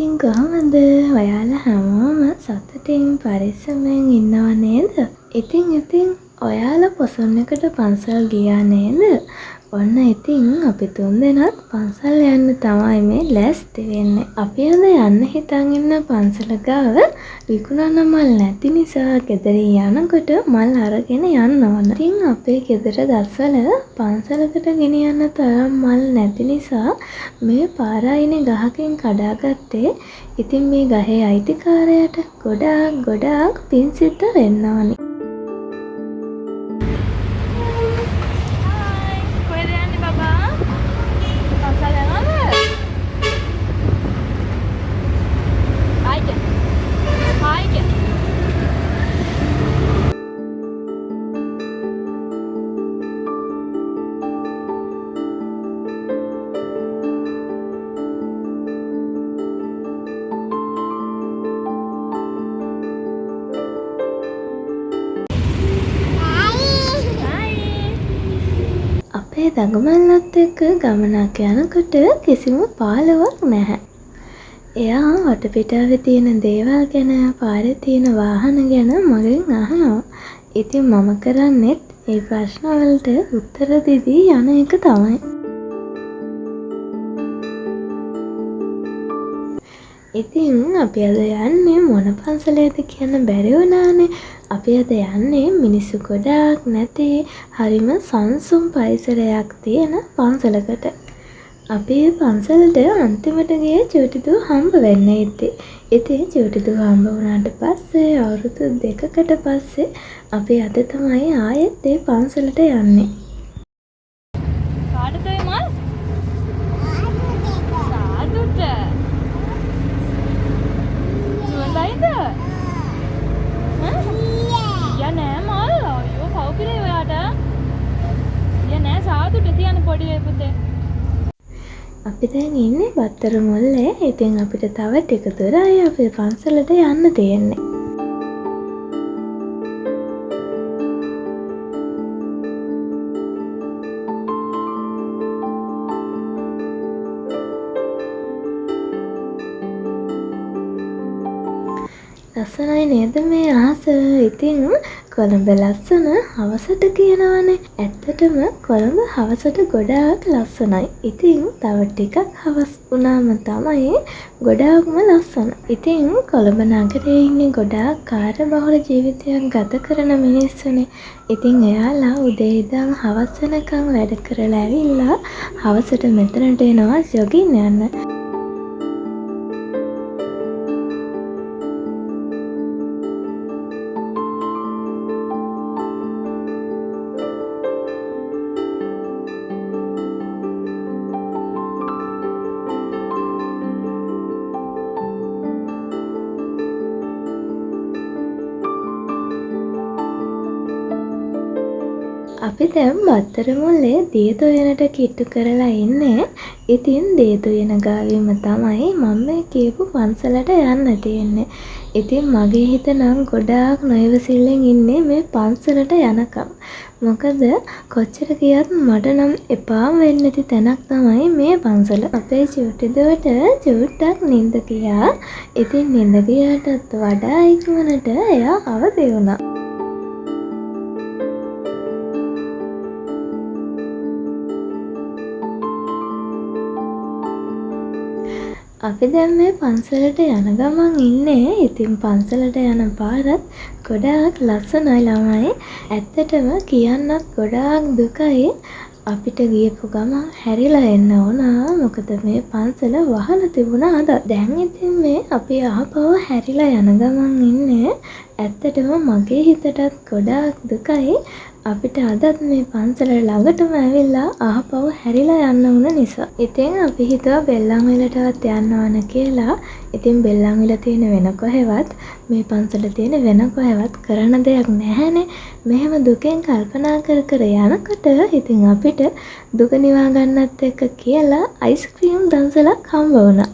ඉතින් කොහොමද? ඔයාලා හැමෝම සතුටින් පරිස්සමෙන් ඉන්නව නේද? ඉතින් ඔයාලා පොසොන් එකට පන්සල් ගියා නේද? ඔන්න ඉතින් අපි තුන්දෙනාත් පන්සල් යන්න තමයි මේ ලෑස්ති වෙන්නේ. අපි අද යන්න හිතන් ඉන්න පන්සල ගාව විකුණන මල් නැති නිසා ගෙදරින් යනකොට මල් අරගෙන යන්න ඕන. ඉතින් අපේ ගෙදර දස්වල පන්සලකට ගෙනියන්න තරම් මල් නැති නිසා මේ පාරායිනේ ගහකින් කඩාගත්තේ. ඉතින් මේ ගහේ අයිතිකාරයාට ගොඩාක් පින් සිද්ධ වෙන්න ඕනි. අපේ දඟමල්ලත් එක්ක ගමනක් යනකොට කිසිම පාළුවක් නැහැ. එයා වටපිටාවේ තියෙන දේවල් ගැන, පාරේ තියෙන වාහන ගැන මගෙන් අහනවා. ඉතින් මම කරන්නේත් ඒ ප්‍රශ්න වලට උත්තර දෙදී යන එක තමයි. ඉතින් අපි අද යන්නේ මොන පන්සලේද කියන්න බැරි වුණානේ. අපි අද යන්නේ මිනිස්සු ගොඩාක් නැති හරිම සංසුම් පරිසරයක් තියෙන පන්සලකට. අපි පන්සලට අන්තිමට ගියේ චූටිදූ හම්බ වෙන්න ඉතින්. ඉතින් චූටිදූ හම්බ වුණාට පස්සේ අවුරුදු 2කට පස්සේ අපි අද තමයි ආයෙත් ඒ පන්සලට යන්නේ. කාටද මල්? සාදුට. සුවඳයිද? යා නෑ මල්. අයියෝ පවුපිරේ ඔයාට. යා නෑ සාදුට තියන්න පොඩි වෙයි පුතේ. අපි දැන් ඉන්නේ බත්තර මුල්ලේ. ඉතින් අපිට තව ටික දුරයි අපේ පන්සලට යන්න තියෙන්නේ. ලස්සනයි නේද මේ අහස? ඉතින් කොළඹ ලස්සන හවසට කියනවනේ. ඇත්තටම කොළඹ හවසට ගොඩාක් ලස්සනයි. ඉතින් තව ටිකක් හවස් වුණාම තමයි ගොඩාක්ම ලස්සන. ඉතින් කොළඹ නගරේ ඉන්නේ ගොඩාක් කාර්යබහුල ජීවිතයක් ගත කරන මිනිස්සුනේ. ඉතින් එයාලා උදේ ඉඳන් හවස වෙනකන් වැඩ කරලා ඇවිල්ලා හවසට මෙතනට එනවා ජොගින් යන්න. අපි දැන් බත්තර මුල්ලේ දියතොයනට කිට්ටු කරලා ඉන්නේ. ඉතින් දියතොයන ගාවින්ම තමයි මම මේ කියපු පන්සලට යන්න තියෙන්නේ. ඉතින් මගේ හිත නම් ගොඩාක් නොයවසිල්ලෙන් ඉන්නේ මේ පන්සලට යනකම්. මොකද කොච්චර ගියත් මට නම් එපාම වෙන්නේ නැති තැනක් තමයි මේ පන්සල. අපේ චූටිදුවට චූට්ටක් නිින්ද ගියා. ඉතින් නිින්ද ගියාටත් වඩා ඉක්මනට එයා අවදි වුණා. අපි දැන් මේ පන්සලට යන ගමන් ඉන්නේ. ඉතින් පන්සලට යන පාරත් ගොඩාක් ලස්සනයි ළමයි. ඇත්තටම කියන්නත් ගොඩාක් දුකයි. අපිට ගියපු ගමන් හැරිලා එන්න ඕන. මොකද මේ පන්සල වහලා තිබුණා අද. දැන් ඉතින් මේ අපි ආපහු හැරිලා යන ගමන් ඉන්නේ. ඇත්තටම මගේ හිතටත් ගොඩාක් දුකයි. අපිට අදත් මේ පන්සල ළඟටම ඇවිල්ලා ආපහු හැරිලා යන්න උන නිසා. ඉතින් අපි හිතුවා බෙල්ලන්විලටවත් යන්න ඕන කියලා. ඉතින් බෙල්ලන්විල තියෙන වෙන කොහෙවත් මේ පන්සල තියෙන වෙන කොහෙවත් කරන දෙයක් නැහැනේ. මෙහෙම දුකෙන් කල්පනා කර යනකොට ඉතින් අපිට දුක නිවා ගන්නත් එක්ක කියලා අයිස්ක්‍රීම් දන්සලක් හම්බ වුණා.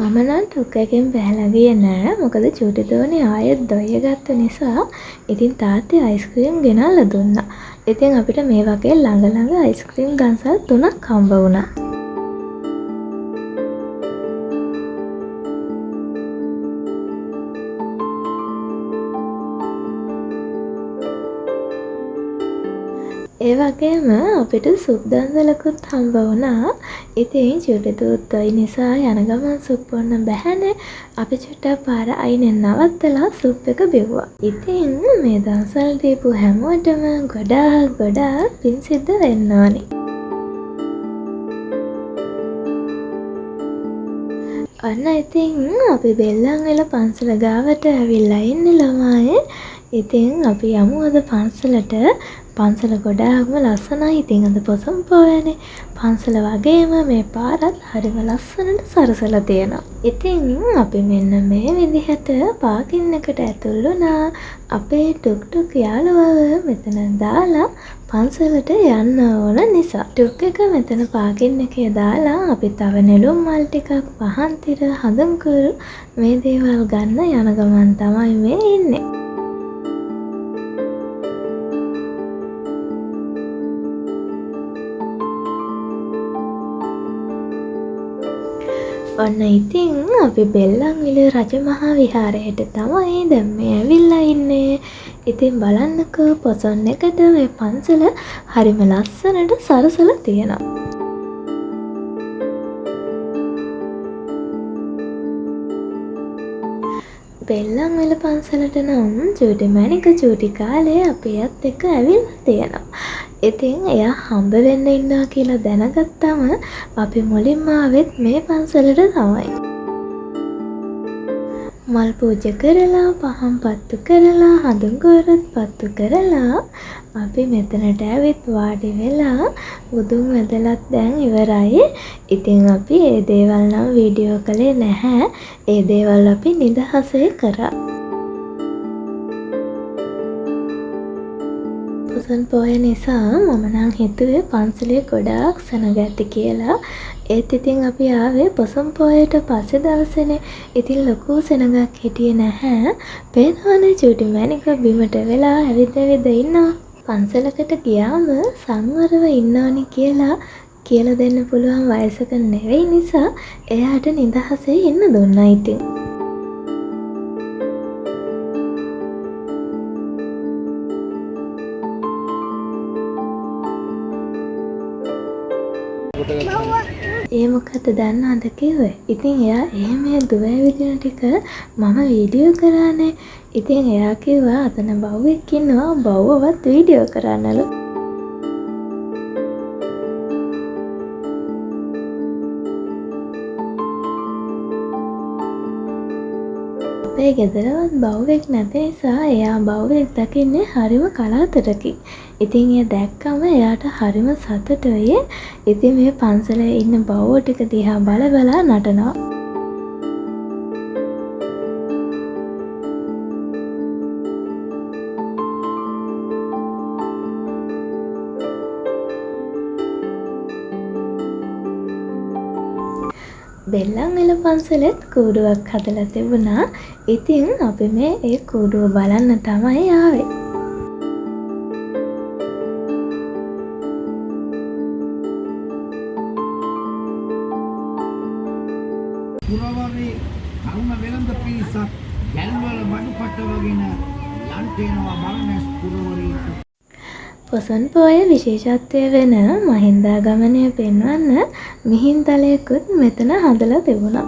මම නම් ට්‍රුක් එකෙන් බැහැලා ගියේ නෑ. මොකද චූටිදෝනේ ආයෙත් දොය ගත්ත නිසා. ඉතින් තාත්තේ අයිස්ක්‍රීම් ගෙනල්ලා දුන්නා. ඉතින් අපිට මේ වගේ ළඟ අයිස්ක්‍රීම් දන්සල් 3ක් හම්බ වුණා. ඒ වගේම අපිට සුප් දන්සලකුත් හම්බ වුණා. ඉතින් චුටි දූත්තොයි නිසා යන ගමන් සුප් බොන්න බැහැනේ. අපි චුට්ටක් පාර අයිනේ නවත්තලා සුප් එක බිව්වා. ඉතින් මේ දන්සල් දීපු හැමෝටම ගොඩාක් පින් සිද්ධ වෙන්න ඕනි. අන්න ඉතින් අපි බෙල්ලන්විල පන්සල ගාවට ඇවිල්ලා ඉන්නේ ළමයි. ඉතින් අපි යමු අද පන්සලට. පන්සල ගොඩාක්ම ලස්සනයි. ඉතින් අද පොසොන් පෝයනේ. පන්සල වගේම මේ පාරත් හරිම ලස්සනට සරසලා තියෙනවා. ඉතින් අපි මෙන්න මේ විදිහට පාකින් එකට ඇතුල් වුණා. අපේ ටුක් යාළුවව මෙතන දාලා පන්සලට යන්න ඕන නිසා ටුක් එක මෙතන පාකින් එකේ දාලා අපි තව නෙළුම් මල් ටිකක් පහන් තිර හඳුන්කුරු මේ දේවල් ගන්න යන ගමන් තමයි මේ ඉන්නේ. ඔන්න ඉතින් අපි බෙල්ලන්විල රජමහා විහාරයට තමයි දැන් මේ ඇවිල්ලා ඉන්නේ. ඉතින් බලන්නකෝ පොසොන් එකට මේ පන්සල හරිම ලස්සනට සරසලා තියෙනවා. බෙල්ලන්විල පන්සලට නම් චූටි මැණික චූටි කාලේ අපියත් එක්ක ඇවිල්ලා තියෙනවා. ඉතින් එයා හම්බ වෙන්න ඉන්නවා කියලා දැනගත්තම අපි මුලින්ම ආවෙත් මේ පන්සලට තමයි. මල් පූජා කරලා පහන් පත්තු කරලා හඳුන්කුරුත් පත්තු කරලා අපි මෙතනට ඇවිත් වාඩි වෙලා බුදුන් වැඳලත් දැන් ඉවරයි. ඉතින් අපි ඒ දේවල් නම් වීඩියෝ කළේ නැහැ. ඒ දේවල් අපි නිදහසේ කරා. පොසොන් පෝය නිසා මම නම් හිතුවේ පන්සලේ ගොඩාක් සෙනග ඇති කියලා. ඒත් ඉතින් අපි ආවේ පොසොන් පෝයට පස්සේ දවසේනේ. ඉතින් ලොකු සෙනගක් හිටියේ නැහැ. පේනවනේ චූටි මැණික බිමට වෙලා ඇවිත් ඉන්නවා. පන්සලකට ගියාම සංවරව ඉන්න ඕනි කියලා දෙන්න පුළුවන් වයසක නෙවෙයි නිසා එයාට නිදහසේ ඉන්න දුන්නා ඉතින්. ඒ මොකද දන්නවද කිව්වේ? ඉතින් එයා එහෙම දුව ඇවිදින ටික මම වීඩියෝ කරානේ. ඉතින් එයා කිව්වා අතන බව්වෙක් ඉන්නවා බව්වවත් වීඩියෝ කරන්නලු. අපේ ගෙදරවත් බව්වෙක් නැති නිසා එයා බව්වෙක් දකින්නේ හරිම කලාතුරකින්. ඉතින් එයා දැක්කම එයාට හරිම සතුටුයි. ඉතින් මේ පන්සලේ ඉන්න බව්වෝ ටික දිහා බලා නටනවා. බෙල්ලන්විල පන්සලෙත් කූඩුවක් හදලා තිබුණා. ඉතින් අපි මේ ඒ කූඩුව බලන්න තමයි ආවේ. පුරවරේ කරුණ වෙළඳ පිරිසක් ගැල්වල බඩුපට වගෙන යන්ටේනවා බලනස් පුරවරේ. පොසොන් පෝය විශේෂත්වය වෙන මහින්දාගමනය පෙන්වන්න මිහින්තලයකුත් මෙතන හදලා තිබුණා.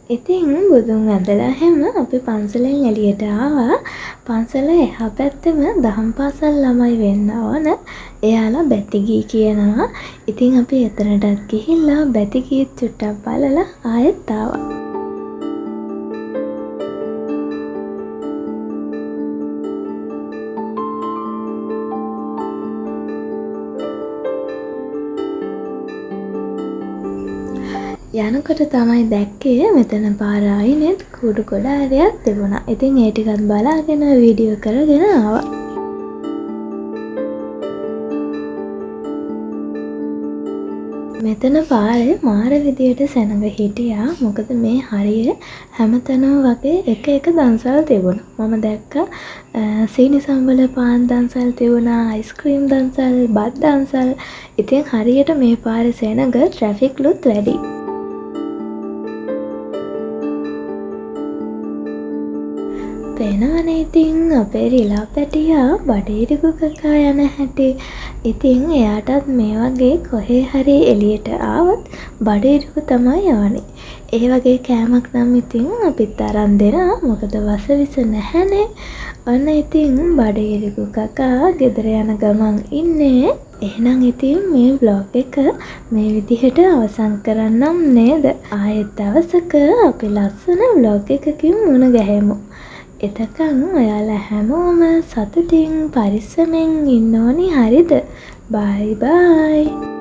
ඉතින් බුදුන් වැඳලා හැම අපි පන්සලෙන් එළියට ආවා. පන්සල එහා පැත්තෙම දහම් පාසල් ළමයි වෙන්න ඕන. එයාලා බැතිගී කියනවා. ඉතින් අපි එතනටත් ගිහිල්ලා බැතිගීත් චුට්ටක් බලලා ආයෙත් ආවා. යනකොට තමයි දැක්කේ මෙතන පාර අයිනෙත් කුඩු ගොඩාරයක් තිබුණා. ඉතින් ඒ ටිකත් බලාගෙන වීඩියෝ කරගෙන ආවා. මෙතන පාරේ මාර විදියට සෙනඟ හිටියා. මොකද මේ හරිය හැමතැනම වගේ එක දන්සල් තිබුණා. මම දැක්කා සීනි සම්බල පාන් දන්සල් තිබුණා, අයිස්ක්‍රීම් දන්සල්, බත් දන්සල්. ඉතින් හරියට මේ පාරේ සෙනඟ ට්‍රැෆික්ලුත් වැඩි. පේනවනේ ඉතින් අපේ රිලා පැටියා බඩේරිකු කකා යන හැටි. ඉතින් එයාටත් මේ වගේ කොහේ හරි එළියට ආවොත් බඩේරිකු තමයි යවන්නේ. ඒ වගේ කෑමක් නම් ඉතින් අපිත් අරන් දෙනවා. මොකද වසවිස නැහැනේ. ඔන්න ඉතින් බඩේරිකු කකා ගෙදර යන ගමන් ඉන්නේ. එහෙනම් ඉතින් මේ vlog එක මේ විදිහට අවසන් කරන්නම් නේද? ආයෙත් දවසක අපි ලස්සන vlog එකකින් මුණ ගැහෙමු. එතකන් ඔයාලා හැමෝම සතුටින් පරිස්සමෙන් ඉන්න ඕනි හරිද? බයි බයි.